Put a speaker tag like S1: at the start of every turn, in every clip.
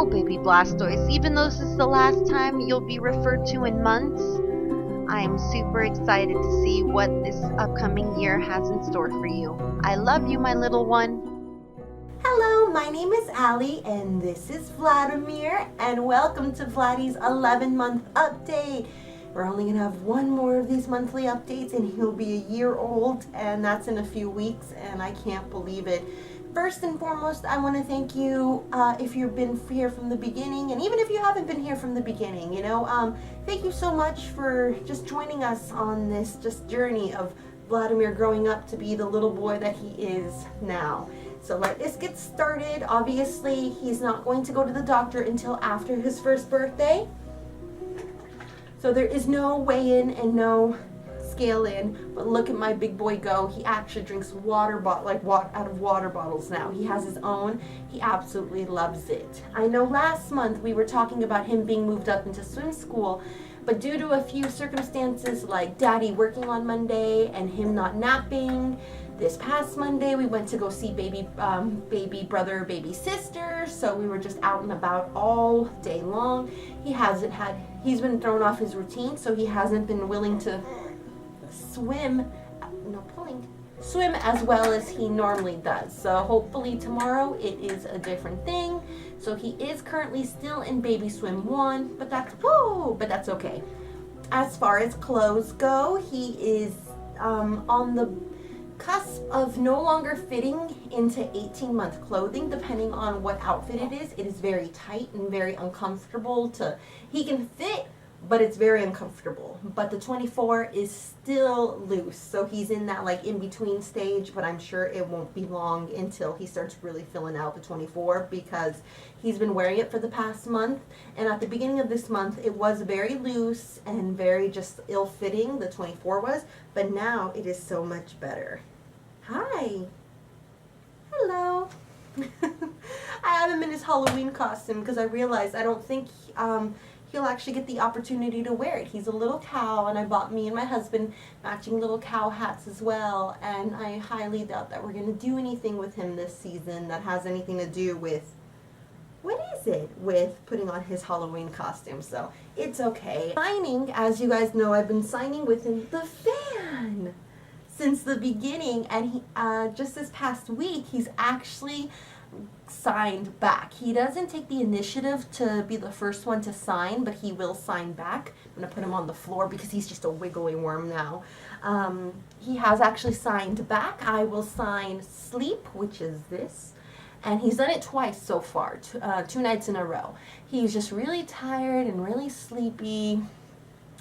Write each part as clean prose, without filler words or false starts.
S1: baby Blastoise. Even though this is the last time you'll be referred to in months, I'm super excited to see what this upcoming year has in store for you. I love you, my little one.
S2: Hello, my name is Allie, and this is Vladimir, and welcome to Vladdy's 11-month update. We're only going to have one more of these monthly updates, and he'll be a year old, and that's in a few weeks, and I can't believe it. First and foremost, I want to thank you if you've been here from the beginning, and even if you haven't been here from the beginning, thank you so much for just joining us on this just journey of Vladimir growing up to be the little boy that he is now. So let's get started. Obviously, he's not going to go to the doctor until after his first birthday. So there is no weigh-in and no scale-in, but look at my big boy go. He actually drinks water out of water bottles now. He has his own. He absolutely loves it. I know last month we were talking about him being moved up into swim school, but due to a few circumstances like Daddy working on Monday and him not napping, this past Monday we went to go see baby brother, baby sister, so we were just out and about all day long. He's been thrown off his routine, so he hasn't been willing to swim as well as he normally does. So hopefully tomorrow it is a different thing. So he is currently still in baby swim 1, but that's okay. As far as clothes go, he is on the cusp of no longer fitting into 18-month clothing, depending on what outfit it is. It is very tight and very uncomfortable he can fit, but it's very uncomfortable. But the 24 is still loose, so he's in that in-between stage, but I'm sure it won't be long until he starts really filling out the 24, because he's been wearing it for the past month, and at the beginning of this month it was very loose and very just ill-fitting, the 24 was, but now it is so much better. Hi. Hello. I have him in his Halloween costume because I realized I don't think he'll actually get the opportunity to wear it. He's a little cow, and I bought me and my husband matching little cow hats as well, and I highly doubt that we're going to do anything with him this season that has anything to do with putting on his Halloween costume, so it's okay. Signing, as you guys know, I've been signing with him, the fan, since the beginning, and he just this past week he's actually signed back. He doesn't take the initiative to be the first one to sign, but he will sign back. I'm going to put him on the floor because he's just a wiggly worm now. He has actually signed back. I will sign Sleep, which is this, and he's done it twice so far, 2 nights in a row. He's just really tired and really sleepy,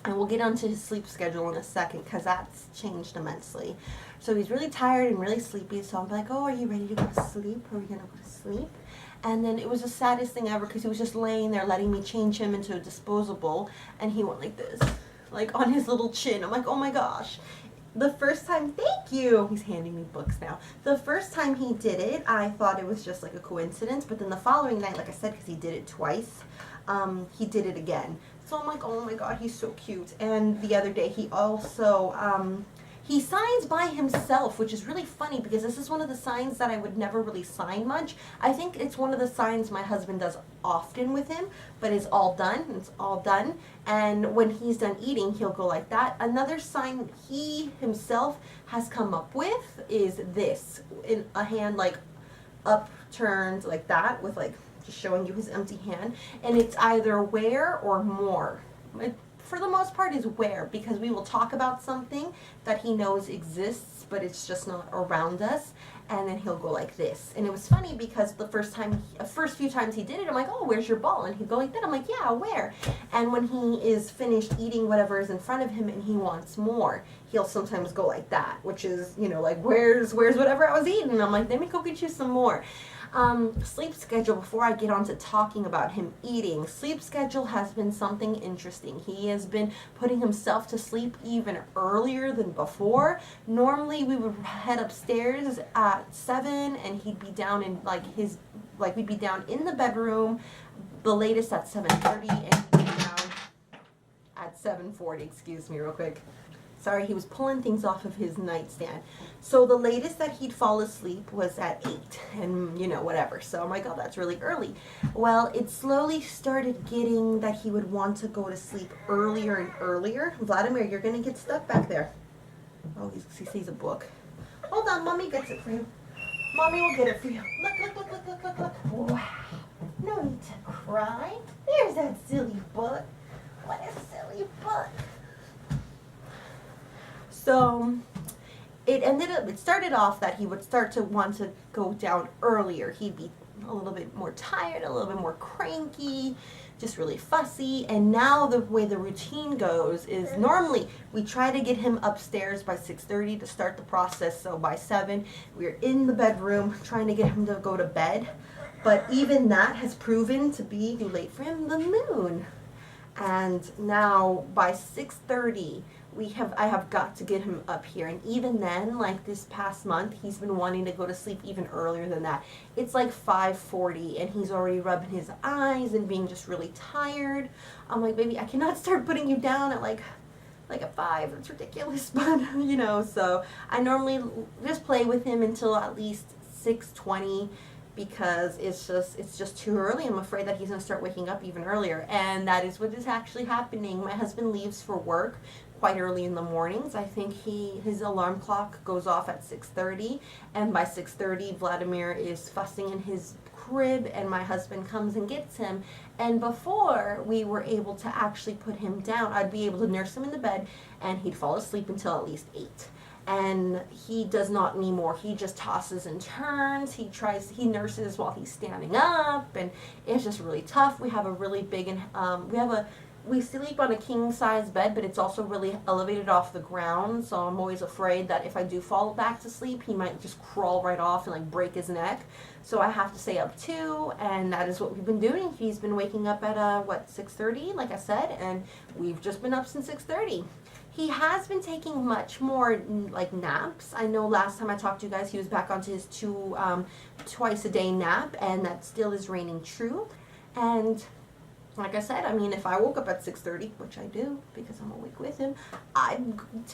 S2: and we'll get onto his sleep schedule in a second because that's changed immensely. So he's really tired and really sleepy, so I'm like, oh, are you ready to go to sleep? Are we going to go to sleep? And then it was the saddest thing ever because he was just laying there letting me change him into a disposable, and he went like this, on his little chin. I'm like, oh my gosh. The first time, thank you, he's handing me books now. The first time he did it, I thought it was just a coincidence, but then the following night, like I said, because he did it twice, he did it again. So I'm like, oh my god, he's so cute. And the other day he also, he signs by himself, which is really funny because this is one of the signs that I would never really sign much. I think it's one of the signs my husband does often with him, but it's all done. And when he's done eating, he'll go like that. Another sign he himself has come up with is this, in a hand upturned like that, with just showing you his empty hand, and it's either where or more. For the most part is where, because we will talk about something that he knows exists, but it's just not around us, and then he'll go like this. And it was funny because the first few times he did it, I'm like, oh, where's your ball? And he'd go like that. I'm like, yeah, where? And when he is finished eating whatever is in front of him and he wants more, he'll sometimes go like that, which is, where's whatever I was eating? And I'm like, let me go get you some more. Sleep schedule, before I get on to talking about him eating, sleep schedule has been something interesting. He has been putting himself to sleep even earlier than before. Normally we would head upstairs at 7 and he'd be down in we'd be down in the bedroom, the latest at 7:30, and he'd be down at 7:40, excuse me real quick. Sorry, he was pulling things off of his nightstand. So the latest that he'd fall asleep was at 8 and, you know, whatever. So I'm like, oh, that's really early. Well, it slowly started getting that he would want to go to sleep earlier and earlier. Vladimir, you're going to get stuck back there. Oh, he sees a book. Hold on, Mommy gets it for you. Mommy will get it for you. Look. Wow. No need to cry. There's that silly book. What a silly book. So it started off that he would start to want to go down earlier. He'd be a little bit more tired, a little bit more cranky, just really fussy. And now the way the routine goes is normally we try to get him upstairs by 6:30 to start the process. So by 7, we're in the bedroom trying to get him to go to bed. But even that has proven to be too late for him, the moon. And now by 6:30, I have got to get him up here. And even then, like this past month, he's been wanting to go to sleep even earlier than that. It's like 5:40 and he's already rubbing his eyes and being just really tired. I'm like, baby, I cannot start putting you down at like at 5. It's ridiculous. But, you know, so I normally just play with him until at least 6:20. Because it's just too early. I'm afraid that he's going to start waking up even earlier. And that is what is actually happening. My husband leaves for work quite early in the mornings. I think his alarm clock goes off at 6:30. And by 6:30, Vladimir is fussing in his crib and my husband comes and gets him. And before we were able to actually put him down, I'd be able to nurse him in the bed and he'd fall asleep until at least 8. And he does not anymore. He just tosses and turns. He nurses while he's standing up, and it's just really tough. We have a really big, we sleep on a king size bed, but it's also really elevated off the ground. So I'm always afraid that if I do fall back to sleep, he might just crawl right off and like break his neck. So I have to stay up too, and that is what we've been doing. He's been waking up at 6:30, like I said, and we've just been up since 6:30. He has been taking much more like naps. I know last time I talked to you guys, he was back onto his twice a day nap, and that still is reigning true. And like I said, I mean, if I woke up at 6:30, which I do because I'm awake with him, I'd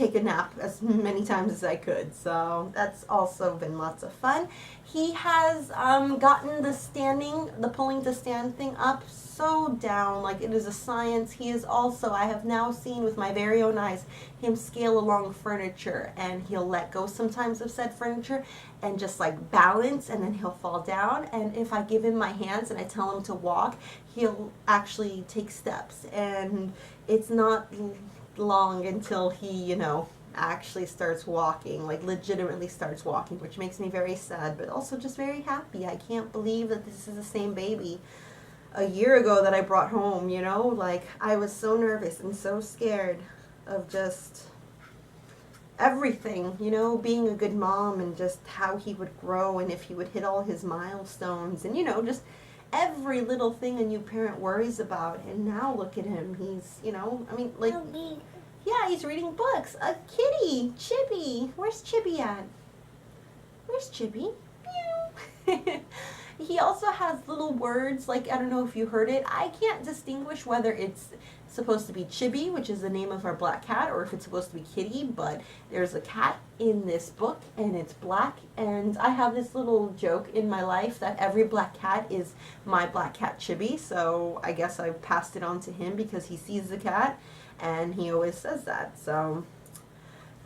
S2: take a nap as many times as I could. So that's also been lots of fun. He has gotten the pulling to stand thing up so down, like it is a science. He is also, I have now seen with my very own eyes, him scale along furniture, and he'll let go sometimes of said furniture and just like balance, and then he'll fall down. And if I give him my hands and I tell him to walk, he'll actually take steps, and it's not long until he, you know, actually starts walking, like legitimately starts walking, which makes me very sad, but also just very happy. I can't believe that this is the same baby a year ago that I brought home, you know, like I was so nervous and so scared of just everything, you know, being a good mom and just how he would grow and if he would hit all his milestones and, you know, just every little thing a new parent worries about. And now look at him. He's, you know, I mean, like, yeah, he's reading books. A kitty, Chippy. Where's Chippy at? Where's Chippy? Meow. He also has little words, like, I don't know if you heard it. I can't distinguish whether it's supposed to be Chibi, which is the name of our black cat, or if it's supposed to be Kitty, but there's a cat in this book, and it's black, and I have this little joke in my life that every black cat is my black cat Chibi, so I guess I passed it on to him because he sees the cat, and he always says that, so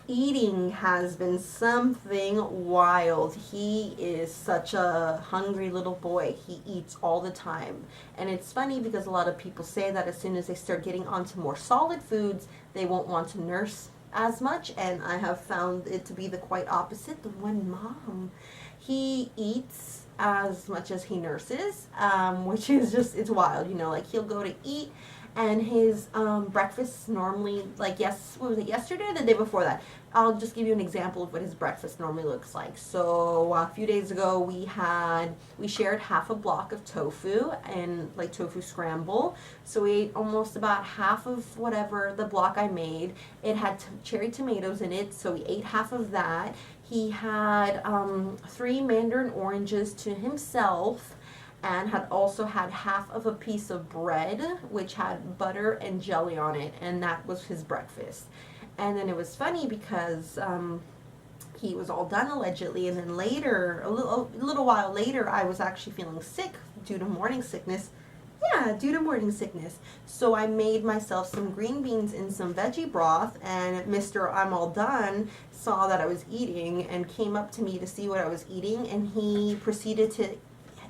S2: eating has been something wild. He is such a hungry little boy. He eats all the time. And it's funny because a lot of people say that as soon as they start getting onto more solid foods, they won't want to nurse as much. And I have found it to be the quite opposite. The one mom, he eats as much as he nurses, which is just, it's wild. You know, like he'll go to eat, and his breakfast normally, like what was it, yesterday or the day before that? I'll just give you an example of what his breakfast normally looks like. So a few days ago we shared half a block of tofu and like tofu scramble. So we ate almost about half of whatever the block I made. It had cherry tomatoes in it, so we ate half of that. He had 3 mandarin oranges to himself, and had also had half of a piece of bread which had butter and jelly on it, and that was his breakfast. And then it was funny because he was all done allegedly, and then later, a little while later, I was actually feeling sick due to morning sickness. Yeah, due to morning sickness. So I made myself some green beans in some veggie broth, and Mr. I'm All Done saw that I was eating and came up to me to see what I was eating, and he proceeded to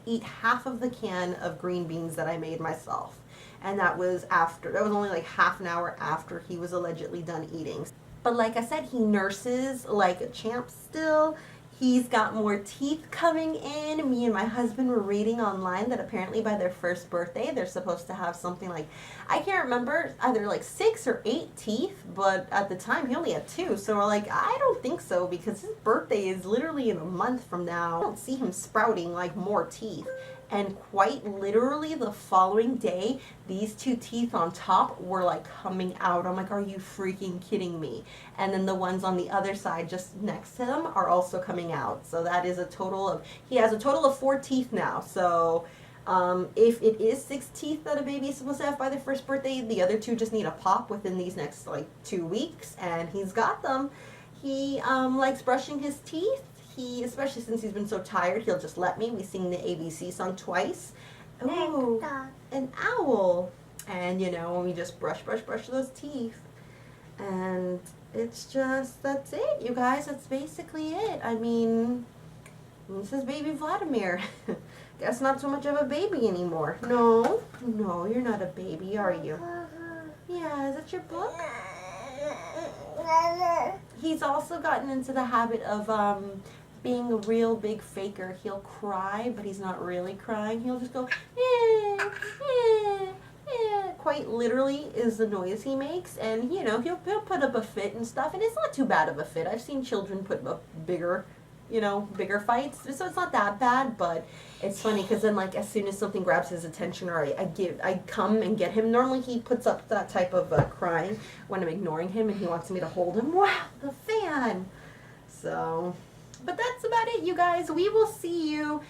S2: eat half of the can of green beans that I made myself. And that was only like half an hour after he was allegedly done eating. But like I said, he nurses like a champ still. He's got more teeth coming in. Me and my husband were reading online that apparently by their first birthday, they're supposed to have something like, I can't remember, either like 6 or 8 teeth, but at the time he only had 2. So we're like, I don't think so, because his birthday is literally in a month from now. I don't see him sprouting like more teeth. And quite literally the following day, these 2 teeth on top were like coming out. I'm like, are you freaking kidding me? And then the ones on the other side just next to them are also coming out. So that is he has a total of 4 teeth now. So if it is 6 teeth that a baby is supposed to have by their first birthday, the other 2 just need a pop within these next like 2 weeks, and he's got them. He likes brushing his teeth. Especially since he's been so tired, he'll just let me. We sing the ABC song twice. Ooh, an owl. And, we just brush those teeth. And it's just, that's it, you guys. That's basically it. I mean, this is baby Vladimir. Guess not so much of a baby anymore. No, you're not a baby, are you? Yeah, is that your book? He's also gotten into the habit of being a real big faker. He'll cry, but he's not really crying. He'll just go, quite literally is the noise he makes. And, he'll put up a fit and stuff. And it's not too bad of a fit. I've seen children put up bigger fights. So it's not that bad, but it's funny because then, like, as soon as something grabs his attention or I come and get him, normally he puts up that type of crying when I'm ignoring him and he wants me to hold him. Wow, the fan! So, but that's about it, you guys. We will see you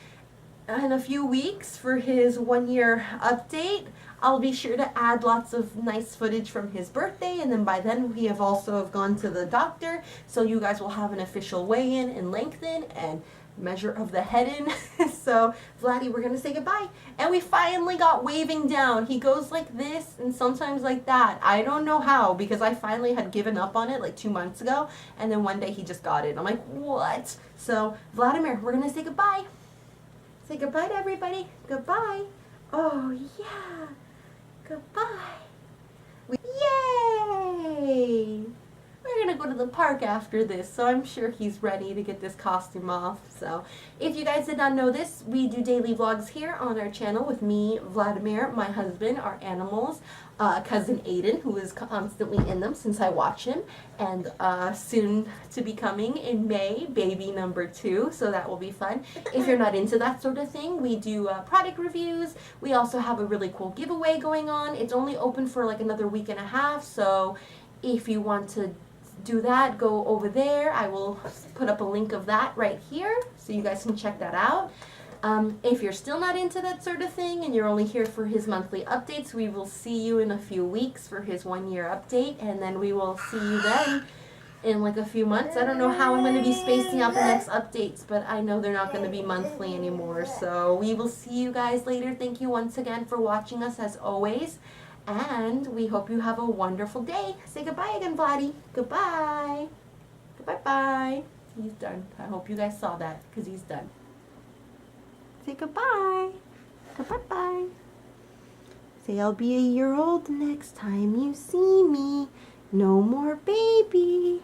S2: in a few weeks for his 1-year update. I'll be sure to add lots of nice footage from his birthday, and then by then we have also gone to the doctor, so you guys will have an official weigh-in and lengthen and measure of the head in. So, Vladdy, we're gonna say goodbye. And we finally got waving down. He goes like this and sometimes like that. I don't know how, because I finally had given up on it like 2 months ago, and then one day he just got it. I'm like, what? So, Vladimir, we're gonna say goodbye. Say goodbye to everybody. Goodbye. Oh, yeah. Goodbye. Yay! We're gonna go to the park after this, so I'm sure he's ready to get this costume off. So, if you guys did not know this, we do daily vlogs here on our channel with me, Vladimir, my husband, our animals, cousin Aiden, who is constantly in them since I watch him, and soon to be coming in May, baby number 2, so that will be fun. If you're not into that sort of thing, we do product reviews. We also have a really cool giveaway going on. It's only open for like another week and a half, so if you want to do that, go over there. I will put up a link of that right here so you guys can check that out. If you're still not into that sort of thing and you're only here for his monthly updates, we will see you in a few weeks for his 1-year update, and then we will see you then in like a few months. I don't know how I'm going to be spacing out the next updates, but I know they're not going to be monthly anymore. So we will see you guys later. Thank you once again for watching us as always. And we hope you have a wonderful day. Say goodbye again, Vladdy. Goodbye. Goodbye-bye. He's done. I hope you guys saw that, because he's done. Say goodbye. Goodbye-bye. Say I'll be a year old next time you see me. No more baby.